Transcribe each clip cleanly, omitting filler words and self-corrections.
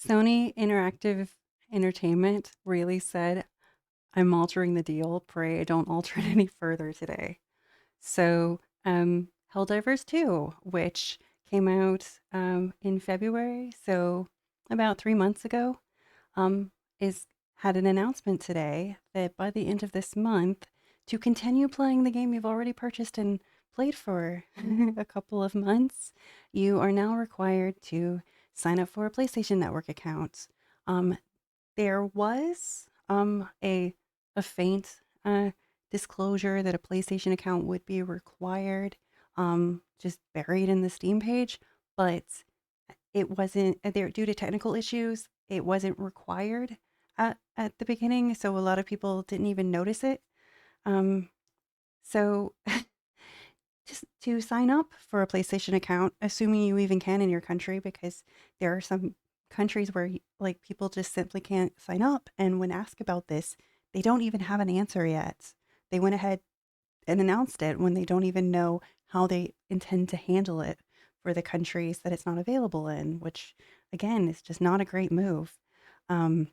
Sony Interactive Entertainment really said, I'm altering the deal. Pray I don't alter it any further today. So, Helldivers 2, which came out in February, so about 3 months ago, um, is had an announcement today that by the end of this month, to continue playing the game you've already purchased and played for a couple of months, you are now required to sign up for a PlayStation Network account. Um, there was a faint disclosure that a PlayStation account would be required, just buried in the Steam page, but it wasn't there due to technical issues. It wasn't required at the beginning, so a lot of people didn't even notice it. Um, so just to sign up for a PlayStation account, assuming you even can in your country, because there are some countries where like people just simply can't sign up, and when asked about this, they don't even have an answer yet. They went ahead and announced it when they don't even know how they intend to handle it for the countries that it's not available in, which again is just not a great move. Um,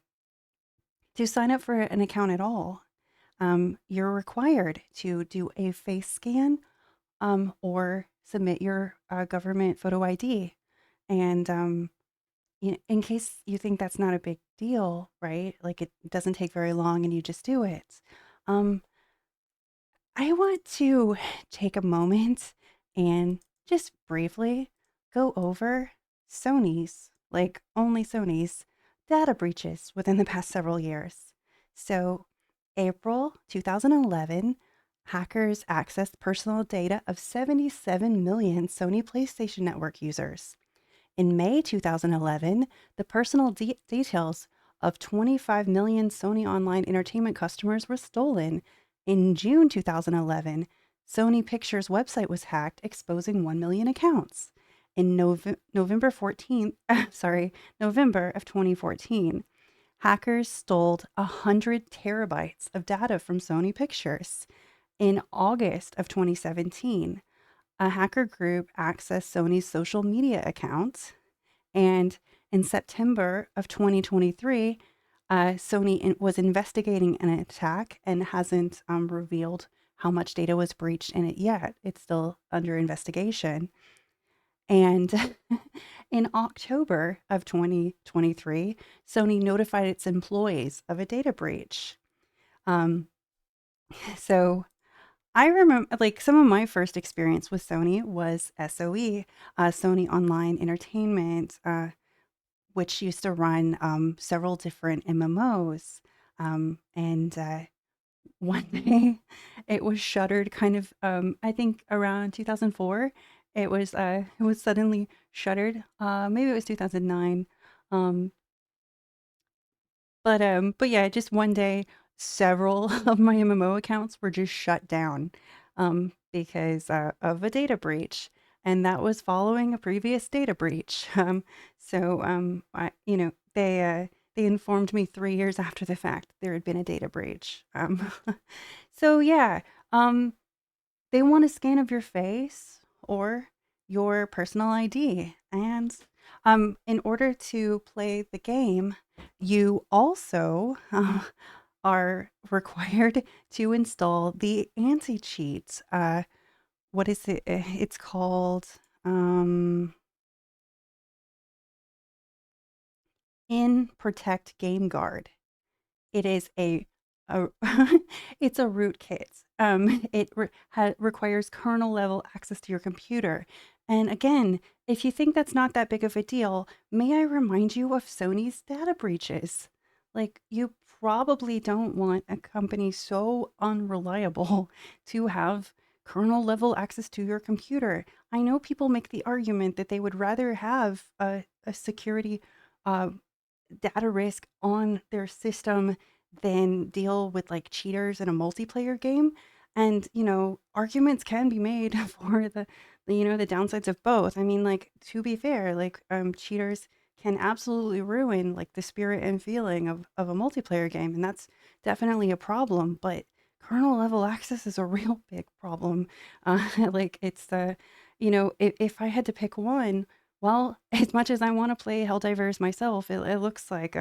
to sign up for an account at all, you're required to do a face scan or submit your government photo ID. And in case you think that's not a big deal, right? Like it doesn't take very long and you just do it. Um, I want to take a moment and just briefly go over Sony's, like only Sony's, data breaches within the past several years. So, April 2011, hackers accessed personal data of 77 million Sony PlayStation Network users. In May 2011, the personal details of 25 million Sony Online Entertainment customers were stolen. In June 2011, Sony Pictures' website was hacked, exposing 1 million accounts. In November 14th, November of 2014, hackers stole 100 terabytes of data from Sony Pictures. In August of 2017, a hacker group accessed Sony's social media accounts, and in September of 2023, Sony was investigating an attack and hasn't revealed how much data was breached in it yet. It's still under investigation. And in October of 2023, Sony notified its employees of a data breach. Um, so I remember, like, some of my first experience with Sony was SOE, Sony Online Entertainment, which used to run several different MMOs. And one day it was shuttered kind of, I think around 2004. It was suddenly shuttered. Maybe it was 2009. Um, but yeah, just one day, several of my MMO accounts were just shut down because of a data breach, and that was following a previous data breach. They informed me 3 years after the fact there had been a data breach. So yeah, um, they want a scan of your face or your personal ID. And in order to play the game, you also are required to install the anti cheat. What is it? It's called nProtect Gameguard. It is a it's a rootkit. It requires kernel level access to your computer. And again, if you think that's not that big of a deal, may I remind you of Sony's data breaches? Like, you probably don't want a company so unreliable to have kernel level access to your computer. I know people make the argument that they would rather have a security uh, data risk on their system than deal with like cheaters in a multiplayer game. And, arguments can be made for the downsides of both. I mean, like, to be fair, like, cheaters can absolutely ruin like the spirit and feeling of a multiplayer game. And that's definitely a problem. But kernel level access is a real big problem. Like, it's if I had to pick one, well, as much as I want to play Helldivers myself, it looks like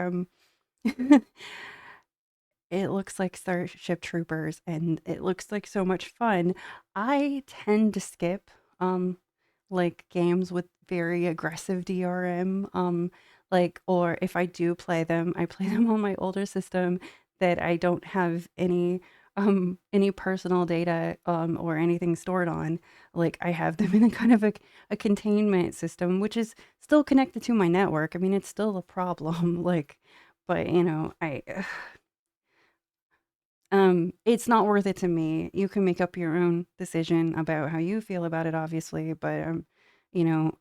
it looks like Starship Troopers, and it looks like so much fun. I tend to skip like games with very aggressive DRM. Like, or if I do play them, I play them on my older system that I don't have any personal data or anything stored on. Like, I have them in a kind of a containment system, which is still connected to my network. I mean, it's still a problem. Like, but I it's not worth it to me. You can make up your own decision about how you feel about it, obviously, but you know,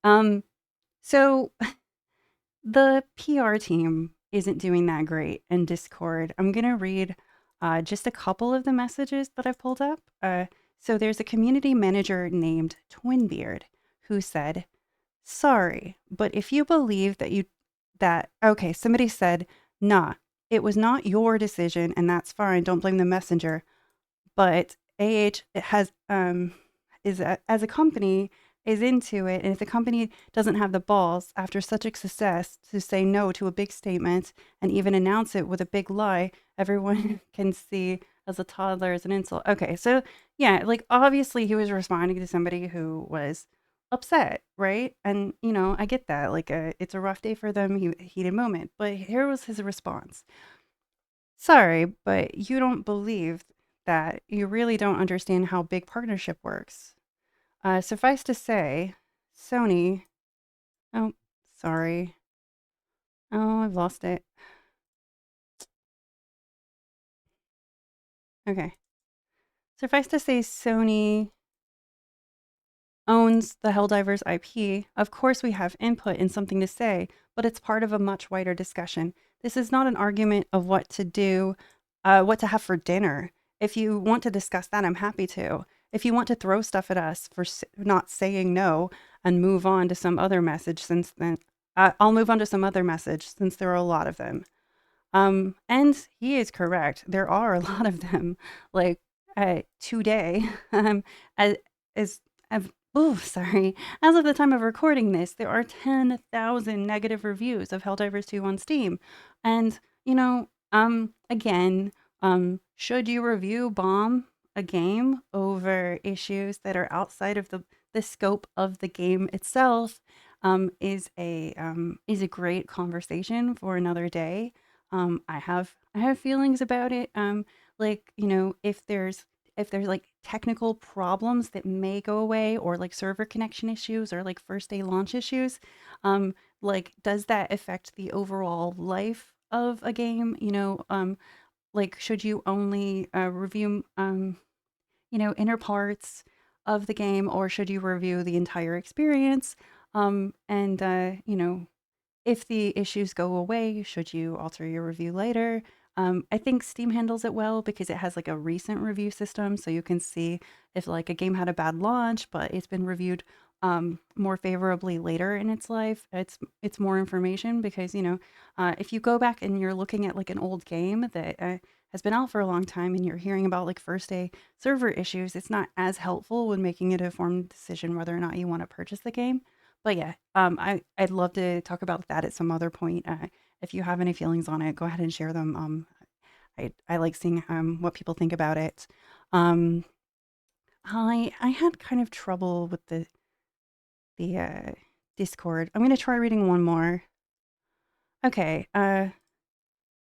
um, so the PR team isn't doing that great in Discord. I'm gonna read just a couple of the messages that I've pulled up. So there's a community manager named Twinbeard who said, "Sorry, but if you believe that okay, somebody said, nah, it was not your decision, and that's fine. Don't blame the messenger. But AH has as a company is into it, and if the company doesn't have the balls after such a success to say no to a big statement and even announce it with a big lie, everyone can see as a toddler as an insult." Okay, so yeah, like obviously he was responding to somebody who was upset, right? And I get that. Like, it's a rough day for them, heated moment. But here was his response: "Sorry, but you don't believe that. You really don't understand how big partnership works. Suffice to say, Sony." Oh, sorry. Oh, I've lost it. Okay. Suffice to say, Sony owns the Helldivers IP. Of course, we have input and something to say, but it's part of a much wider discussion. This is not an argument of what to do, what to have for dinner. If you want to discuss that, I'm happy to. If you want to throw stuff at us for not saying no and move on to some other message, since then, I'll move on to some other message since there are a lot of them. And he is correct. There are a lot of them. Like, today, as as oh, sorry. As of the time of recording this, there are 10,000 negative reviews of Helldivers 2 on Steam. And, again, should you review bomb a game over issues that are outside of the scope of the game itself, is a great conversation for another day. I have feelings about it. Like, if there's like technical problems that may go away, or like server connection issues, or like first day launch issues, like, does that affect the overall life of a game? Like, should you only review inner parts of the game, or should you review the entire experience? And if the issues go away, should you alter your review later? I think Steam handles it well because it has like a recent review system, so you can see if like a game had a bad launch, but it's been reviewed more favorably later in its life. It's more information because if you go back and you're looking at like an old game that has been out for a long time and you're hearing about like first day server issues, it's not as helpful when making an informed decision whether or not you want to purchase the game. But yeah, I'd love to talk about that at some other point. If you have any feelings on it, go ahead and share them. I like seeing what people think about it. Um, I had kind of trouble with the Discord. I'm gonna try reading one more. Okay.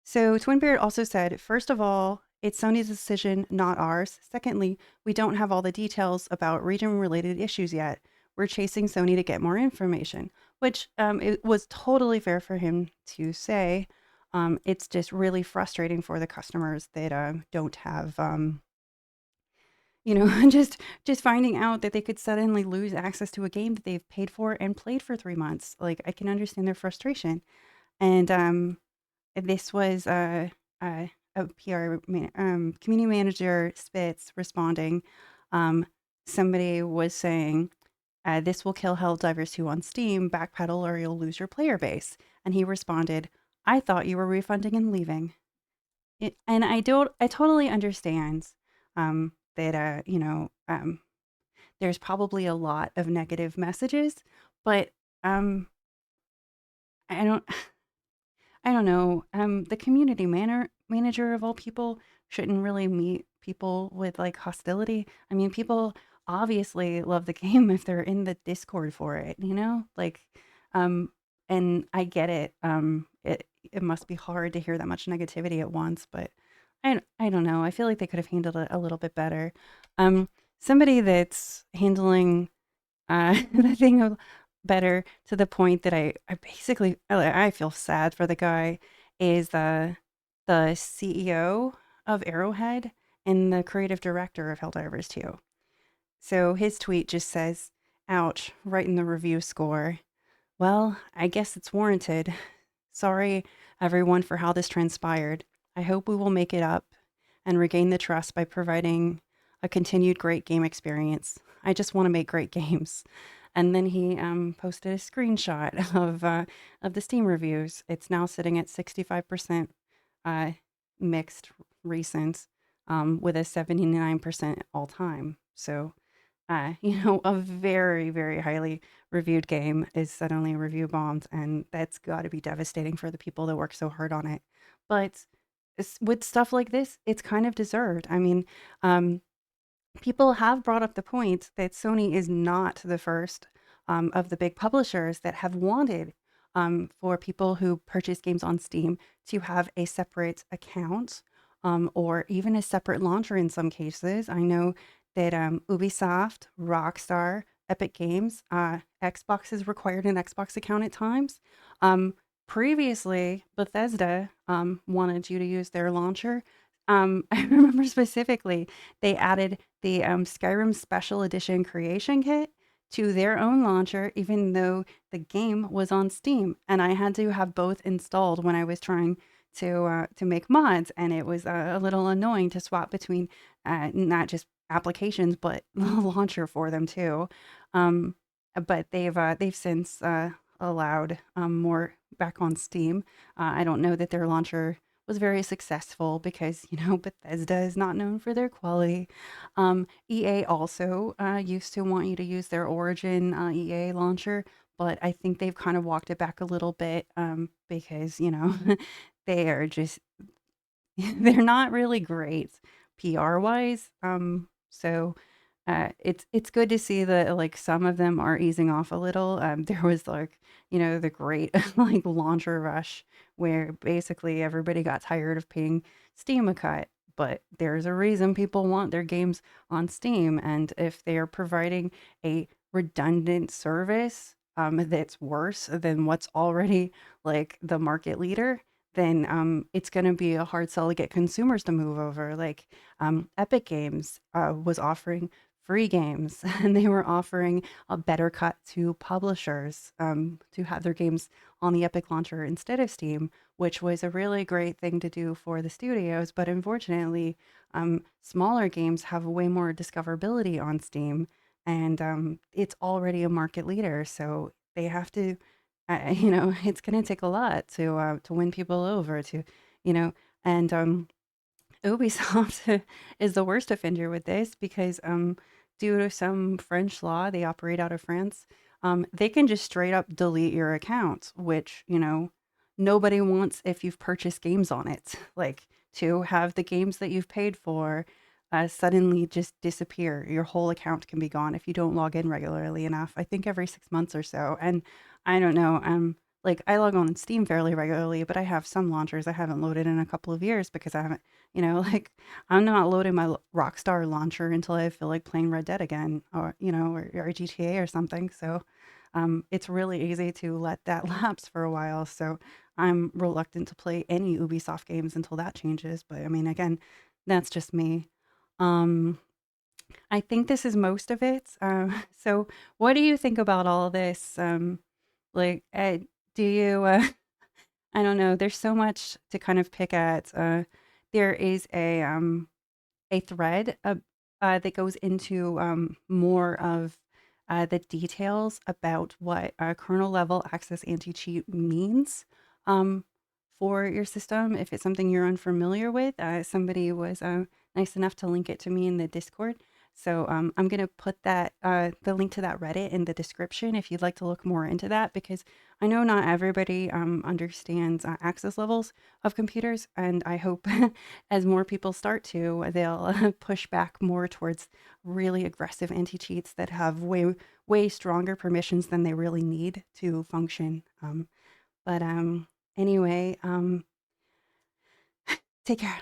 So Twinbeard also said, first of all, it's Sony's decision, not ours. Secondly, we don't have all the details about region-related issues yet. We're chasing Sony to get more information, which it was totally fair for him to say. It's just really frustrating for the customers that don't have, just finding out that they could suddenly lose access to a game that they've paid for and played for 3 months. Like, I can understand their frustration. And this was a community manager, Spitz, responding. Somebody was saying, "This will kill Helldivers 2 on Steam. Backpedal or you'll lose your player base." And he responded, "I thought you were refunding and leaving." And I totally understand that there's probably a lot of negative messages, But um, I don't I don't know. The community manager of all people shouldn't really meet people with like hostility. I mean, people obviously love the game if they're in the Discord for it, you know? Like, um, and I get it. It must be hard to hear that much negativity at once, but I don't know. I feel like they could have handled it a little bit better. Somebody that's handling the thing better to the point that I basically I feel sad for the guy is the CEO of Arrowhead and the creative director of Helldivers 2. So his tweet just says, "Ouch," right in the review score. Well, I guess it's warranted. Sorry, everyone, for how this transpired. I hope we will make it up and regain the trust by providing a continued great game experience. I just want to make great games. And then he posted a screenshot of the Steam reviews. It's now sitting at 65% uh, mixed recent with a 79% all time. So a very, very highly reviewed game is suddenly review bombed, and that's got to be devastating for the people that work so hard on it. But with stuff like this, it's kind of deserved. I mean, um, people have brought up the point that Sony is not the first of the big publishers that have wanted for people who purchase games on Steam to have a separate account or even a separate launcher in some cases. I know that Ubisoft, Rockstar, Epic Games, Xbox is required an Xbox account at times. Um, Previously, Bethesda wanted you to use their launcher. I remember specifically they added the Skyrim Special Edition creation kit to their own launcher, even though the game was on Steam, and I had to have both installed when I was trying to make mods, and it was a little annoying to swap between not just applications but the launcher for them too. Um, but they've since allowed more back on Steam. I don't know that their launcher was very successful because, Bethesda is not known for their quality. EA also used to want you to use their Origin EA launcher, but I think they've kind of walked it back a little bit because, they are just they're not really great PR wise. It's good to see that like some of them are easing off a little. There was like the great like launcher rush where basically everybody got tired of paying Steam a cut. But there's a reason people want their games on Steam, and if they are providing a redundant service that's worse than what's already like the market leader, then it's going to be a hard sell to get consumers to move over. Like Epic Games was offering free games, and they were offering a better cut to publishers to have their games on the Epic launcher instead of Steam, which was a really great thing to do for the studios. But unfortunately, smaller games have way more discoverability on Steam, and it's already a market leader, so they have to it's going to take a lot to win people over you know, and Ubisoft is the worst offender with this because due to some French law, they operate out of France. They can just straight up delete your account, which nobody wants if you've purchased games on it. Like to have the games that you've paid for suddenly just disappear. Your whole account can be gone if you don't log in regularly enough. I think every 6 months or so. And I don't know. Like I log on Steam fairly regularly, but I have some launchers I haven't loaded in a couple of years because I haven't, like I'm not loading my Rockstar launcher until I feel like playing Red Dead again, or GTA or something. So, it's really easy to let that lapse for a while. So I'm reluctant to play any Ubisoft games until that changes. But I mean, again, that's just me. Um, I think this is most of it. So what do you think about all this? Like, do you, I don't know, there's so much to kind of pick at. There is a thread that goes into more of the details about what kernel level access anti-cheat means um, for your system. If it's something you're unfamiliar with, somebody was nice enough to link it to me in the Discord. So I'm going to put that the link to that Reddit in the description if you'd like to look more into that, because I know not everybody understands access levels of computers, and I hope as more people start to, they'll push back more towards really aggressive anti-cheats that have way stronger permissions than they really need to function. But anyway, take care.